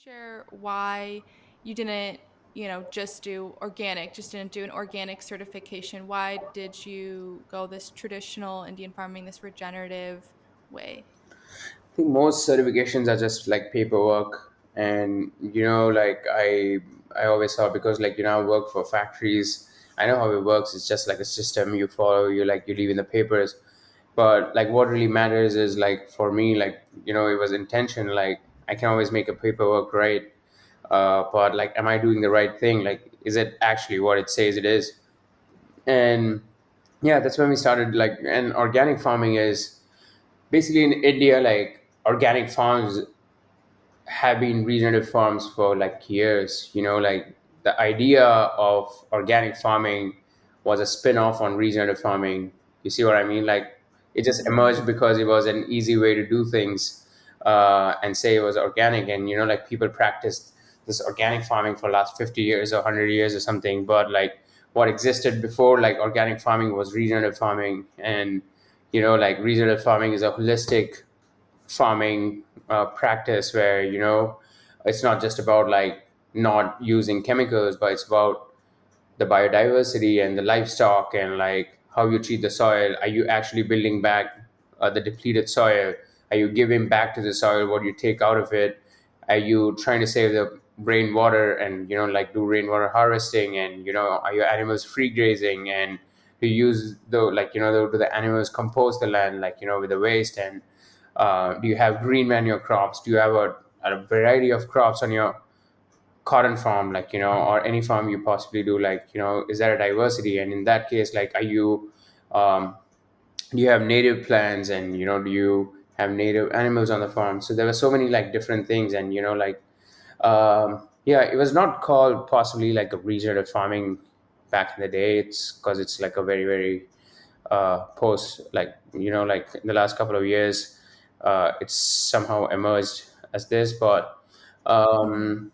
share why you didn't, just do organic, just didn't do an organic certification? Why did you go this traditional Indian farming, this regenerative way? I think most certifications are just like paperwork, and like I always thought, because like I work for factories. I know how it works. It's just like a system you follow. You leave in the papers, but like what really matters is like for me, like it was intention. Like I can always make a paperwork right, but like am I doing the right thing? Like is it actually what it says it is? And yeah, that's when we started. Like, and organic farming is basically in India, like organic farms have been regenerative farms for like years. Like the idea of organic farming was a spin-off on regenerative farming. You see what I mean? Like it just Hmm. emerged because it was an easy way to do things, and say it was organic. And like people practiced this organic farming for the last 50 years or 100 years or something. But like what existed before like organic farming was regenerative farming. And like regenerative farming is a holistic farming practice where it's not just about like not using chemicals, but it's about the biodiversity and the livestock, and like how you treat the soil. Are you actually building back the depleted soil? Are you giving back to the soil what you take out of it? Are you trying to save the rainwater and like do rainwater harvesting? And are your animals free grazing? And do you use the like do the animals compost the land like with the waste? And do you have green manure crops? Do you have a variety of crops on your cotton farm, like or any farm you possibly do? Like is there a diversity? And in that case, like are you um, do you have native plants? And do you have native animals on the farm? So there were so many like different things. And like yeah, it was not called possibly like a regenerative farming back in the day. It's because it's like a very very post, like like in the last couple of years, it's somehow emerged as this. Hmm. Um,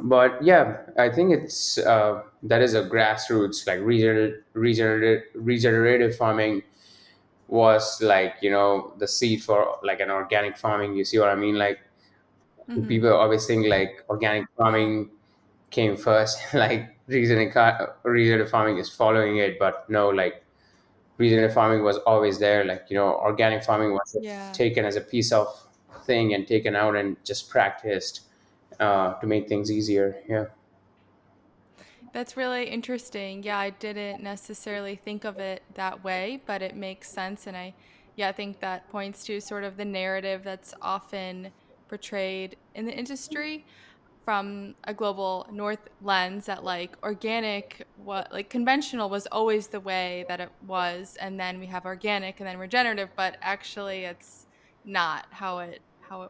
but yeah, I think it's that is a grassroots like regenerative farming was like the seed for like an organic farming. You see what I mean? Like Hmm. people always think like organic farming came first, like regenerative farming is following it. But no, like regenerative farming was always there. Like organic farming was just Yeah. taken as a piece of thing and taken out and just practiced to make things easier. Yeah. That's really interesting. Yeah, I didn't necessarily think of it that way, but it makes sense. And I think that points to sort of the narrative that's often portrayed in the industry from a global north lens, that like organic, what like conventional was always the way that it was. And then we have organic and then regenerative, but actually it's not how it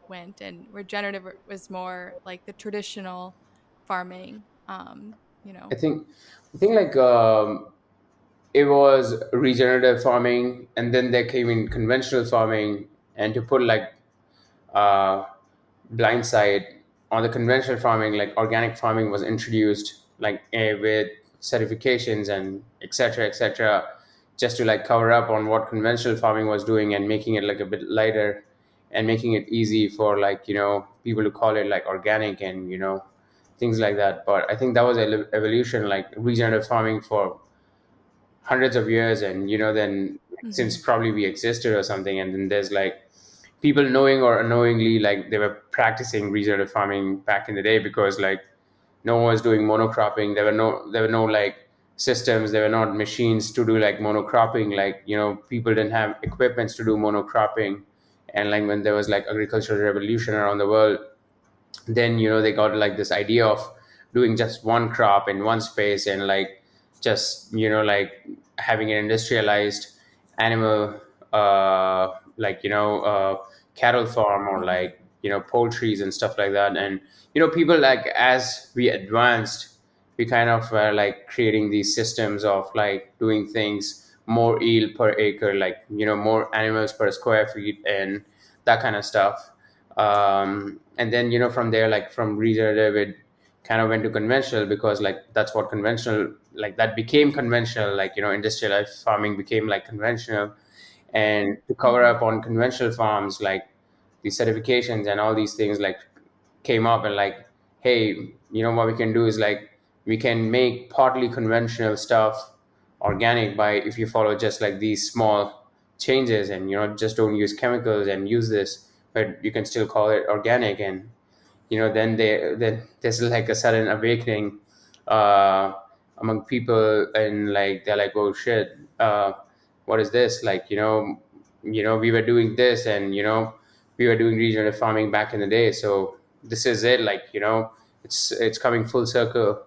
went. And regenerative was more like the traditional farming. You I know. think I think like it was regenerative farming, and then there came in conventional farming. And to put like uh, blindside on the conventional farming, like organic farming was introduced like with certifications and etc etc, just to like cover up on what conventional farming was doing, and making it like a bit lighter, and making it easy for like people to call it like organic, and things like that. But I think that was an evolution, like regenerative farming for hundreds of years. And then since Hmm. probably we existed or something. And then there's like people knowing or unknowingly, like they were practicing regenerative farming back in the day, because like no one was doing monocropping. There were no like systems, there were not machines to do like monocropping. Like people didn't have equipments to do monocropping. And like when there was like agricultural revolution around the world, then they got like this idea of doing just one crop in one space, and like just like having an industrialized animal, like cattle farm, or Hmm. like poultries and stuff like that. And people, like as we advanced, we kind of were like creating these systems of like doing things more yield per acre, like more animals per square feet, and that kind of stuff. And then from there, like from regenerative, it kind of went to conventional, because like that's what conventional, like that became conventional. Like industrialized farming became like conventional. And to cover Hmm. up on conventional farms, like the certifications and all these things, like came up and like, hey, what we can do is like we can make partly conventional stuff organic by if you follow just like these small changes, and just don't use chemicals and use this, but you can still call it organic. And then there's like a sudden awakening uh, among people, and like they're like, oh shit, what is this? Like, we were doing this, and we were doing regenerative farming back in the day, so this is it. Like, it's coming full circle,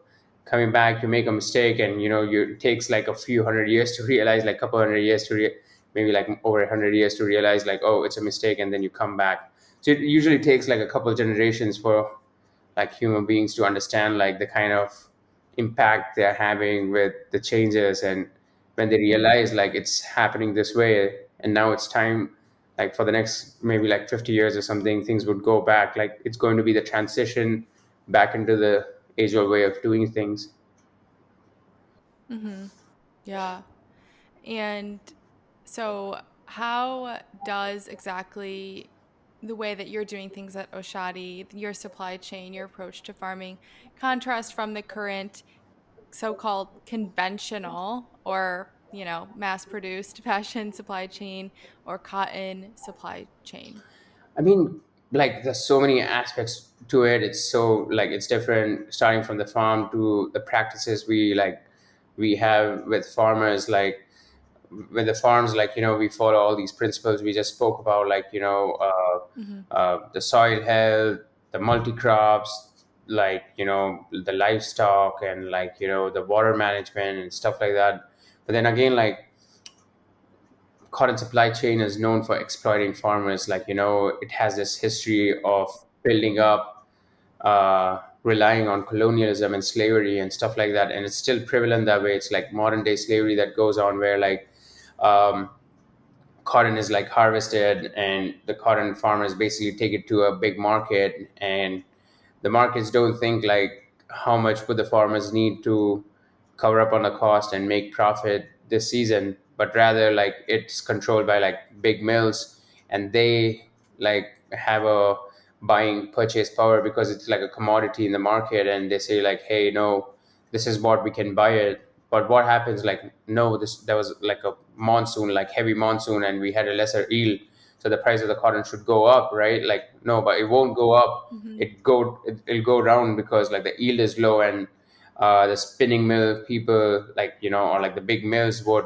coming back. You make a mistake, and it takes like a few hundred years to realize, like couple hundred years to maybe like over 100 years to realize, like, oh, it's a mistake, and then you come back. So it usually takes like a couple of generations for like human beings to understand like the kind of impact they're having with the changes, and when they realize like it's happening this way, and now it's time, like for the next maybe like 50 years or something, things would go back, like it's going to be the transition back into the age old way of doing things. Mm-hmm. Yeah. And so, how does exactly the way that you're doing things at Oshadi, your supply chain, your approach to farming, contrast from the current so-called conventional or, mass-produced fashion supply chain or cotton supply chain? I mean, like there's so many aspects to it. It's so like it's different starting from the farm to the practices we have with farmers, like with the farms, like we follow all these principles we just spoke about, like Mm-hmm. the soil health, the multi crops, like the livestock, and like the water management and stuff like that. But then again, like cotton supply chain is known for exploiting farmers. Like it has this history of building up, relying on colonialism and slavery and stuff like that, and it's still prevalent that way. It's like modern day slavery that goes on, where like um, cotton is like harvested, and the cotton farmers basically take it to a big market, and the markets don't think like how much would the farmers need to cover up on the cost and make profit this season, but rather like it's controlled by like big mills, and they like have a buying purchase power because it's like a commodity in the market, and they say like, hey, no, this is what we can buy it. But what happens, like, no, this there was like a monsoon, like heavy monsoon, and we had a lesser yield, so the price of the cotton should go up, right? Like, no, but it won't go up. Mm-hmm. It'll go down because like the yield is low, and the spinning mill people, like or like the big mills would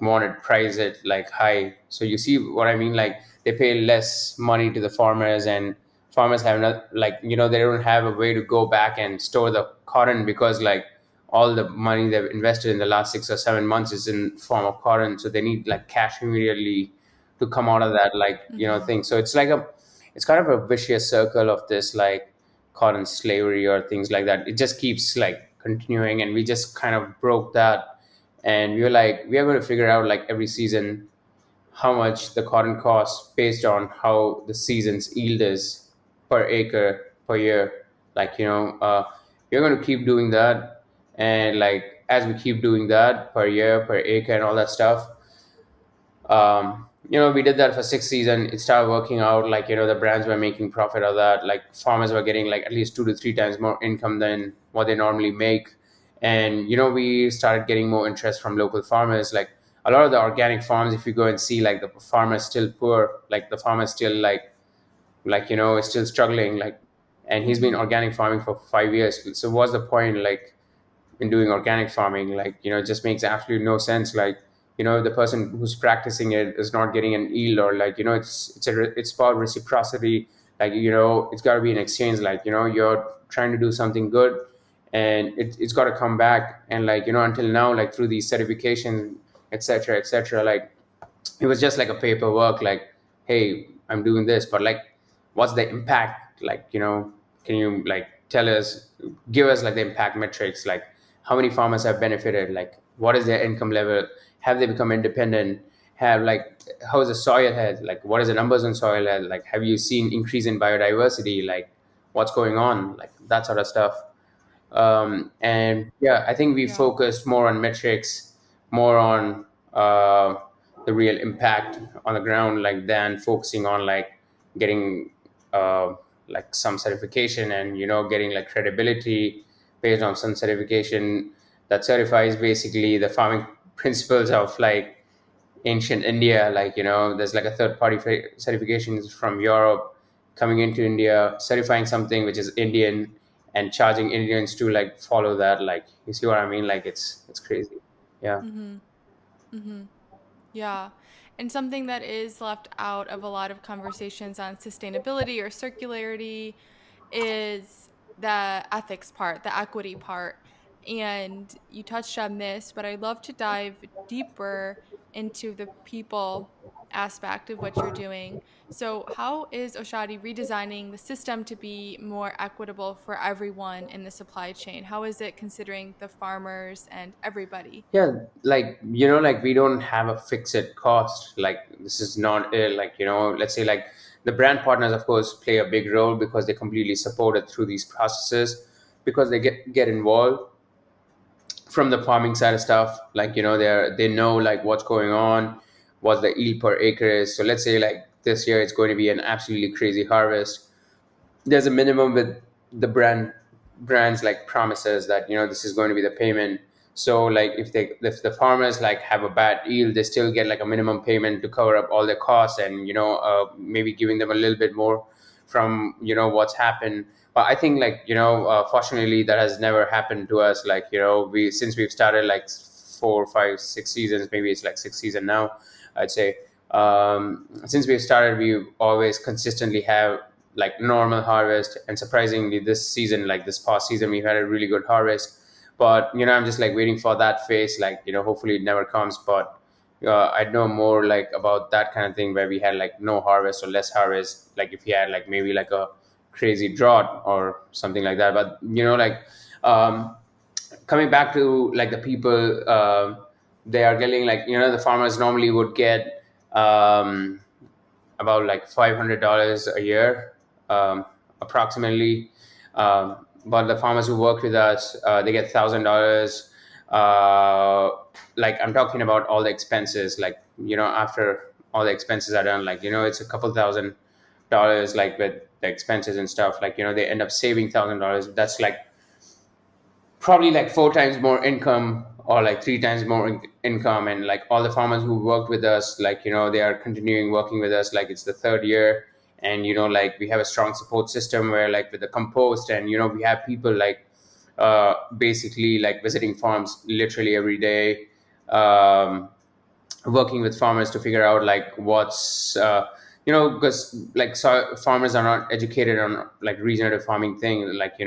want to price it like high. So you see what I mean? Like they pay less money to the farmers, and farmers have not, like they don't have a way to go back and store the cotton, because like all the money they've invested in the last 6 or 7 months is in form of cotton, so they need like cash immediately to come out of that, like Mm-hmm. thing. So it's kind of a vicious circle of this like cotton slavery or things like that. It just keeps like continuing, and we just kind of broke that, and we were like, we are going to figure out like every season how much the cotton costs based on how the season's yield is per acre per year. Like we're going to keep doing that, and like as we keep doing that per year per acre and all that stuff, we did that for 6 seasons. It started working out. Like the brands were making profit of that. Like farmers were getting like at least 2 to 3 times more income than what they normally make. And we started getting more interest from local farmers. Like a lot of the organic farms, if you go and see, like the farmers still poor. Like the farmers still like is still struggling. Like, and he's been Mm-hmm. organic farming for 5 years. So what's the point? Like in doing organic farming, like it just makes absolutely no sense. Like the person who's practicing it is not getting an yield, or like it's about reciprocity. Like it's got to be an exchange. Like you're trying to do something good, and it's got to come back. And like until now, like through these certifications, etc., etc., like it was just like a paperwork, like, hey, I'm doing this, but like what's the impact? Like can you like tell us, give us like the impact metrics, like how many farmers have benefited, like what is their income level, have they become independent, have like how is the soil health, like what is the numbers on soil health, like have you seen increase in biodiversity, like what's going on, like that sort of stuff. And yeah, I think we Yeah. focused more on metrics, more on the real impact on the ground, like than focusing on like getting like some certification, and getting like credibility based on some certification that certifies basically the farming principles of like ancient India. Like, there's like a third party certifications from Europe coming into India, certifying something which is Indian, and charging Indians to like follow that. Like, you see what I mean? Like, it's crazy. Yeah. Mm-hmm. Mm-hmm. Yeah. And something that is left out of a lot of conversations on sustainability or circularity is the ethics part, the equity part. And you touched on this, but I'd love to dive deeper into the people aspect of what you're doing. So, how is Oshadi redesigning the system to be more equitable for everyone in the supply chain? How is it considering the farmers and everybody? Yeah, like, like we don't have a fixed cost. Like, this is not like, let's say like the brand partners of course play a big role because they completely support it through these processes, because they get involved from the farming side of stuff. Like, they know like what's going on, what the yield per acre is. So let's say like this year it's going to be an absolutely crazy harvest. There's a minimum with the brands like promises that this is going to be the payment. So like if the farmers like have a bad yield, they still get like a minimum payment to cover up all their costs, and maybe giving them a little bit more from what's happened. But I think like fortunately that has never happened to us. Like, we since we've started like 4, 5, 6 seasons, maybe it's like 6 season now, I'd say. Since we've started, we always consistently have like normal harvest, and surprisingly this season, like this past season, we've had a really good harvest. But I'm just like waiting for that phase. Like, hopefully it never comes. But I'd know more like about that kind of thing, where we had like no harvest or less harvest, like if you had like maybe like a crazy drought or something like that. But like, um, coming back to like the people, they are getting like, the farmers normally would get about like $500 a year, approximately. But the farmers who work with us, they get $1,000. Uh, like, I'm talking about all the expenses, like, after all the expenses are done, like, it's a couple $1,000, like with the expenses and stuff. Like, they end up saving $1,000. That's like probably like 4 times more income, or like 3 times more income. And like all the farmers who worked with us, like, they are continuing working with us, like it's the third year. And like we have a strong support system where like with the compost, and we have people like basically like visiting farms literally every day, working with farmers to figure out like what's because like, so farmers are not educated on like regenerative farming thing. Like,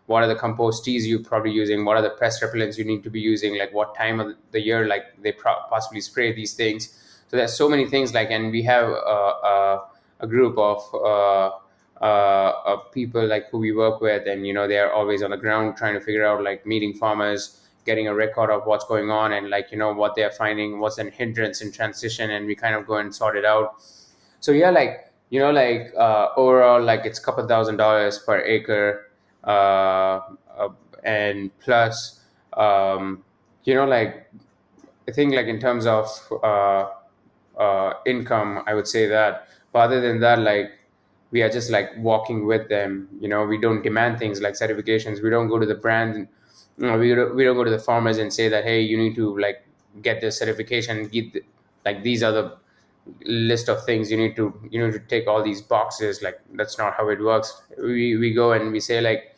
what are the compost teas you're probably using, what are the pest repellents you need to be using, like what time of the year like they possibly spray these things. So there's so many things. Like, and we have a group of people like who we work with, and they are always on the ground trying to figure out, like meeting farmers, getting a record of what's going on, and like what they're finding, what's an hindrance in transition, and we kind of go and sort it out. So yeah, like, like overall, like it's a couple $1,000 per acre, uh, and plus, like, I think like in terms of income, I would say that. But other than that, like, we are just like walking with them. We don't demand things like certifications. We don't go to the brand. We don't go to the farmers and say that, hey, you need to like get this certification. Like, these are the list of things you need to take all these boxes. Like, that's not how it works. We go and we say like,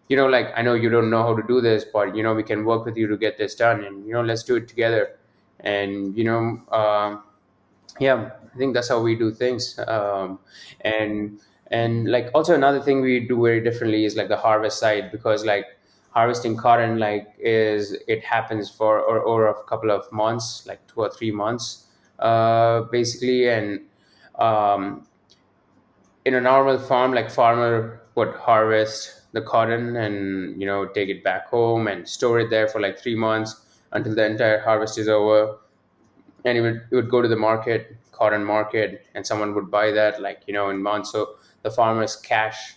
like, I know you don't know how to do this, but we can work with you to get this done, and let's do it together. And yeah, I think that's how we do things. And like, also another thing we do very differently is like the harvest side, because like harvesting cotton, like, is it happens for or over a couple of months, like 2 or 3 months, basically. And um, in a normal farm, like, farmer would harvest the cotton and take it back home and store it there for like 3 months until the entire harvest is over. And it would go to the market, cotton market, and someone would buy that, like, in months. So the farmers cash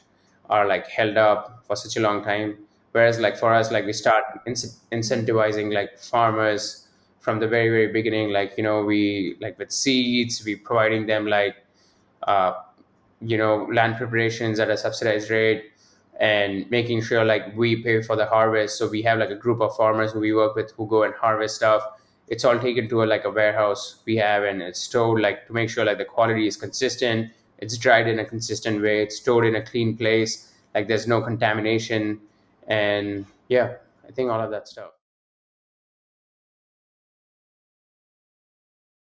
are like held up for such a long time. Whereas like for us, like, we start incentivizing like farmers from the very very beginning. Like, we like with seeds, we providing them like uh, land preparations at a subsidized rate, and making sure like we pay for the harvest. So we have like a group of farmers who we work with who go and harvest stuff. It's all taken to like a warehouse we have, and it's stored like to make sure like the quality is consistent. It's dried in a consistent way. It's stored in a clean place. Like there's no contamination, and yeah, I think all of that stuff.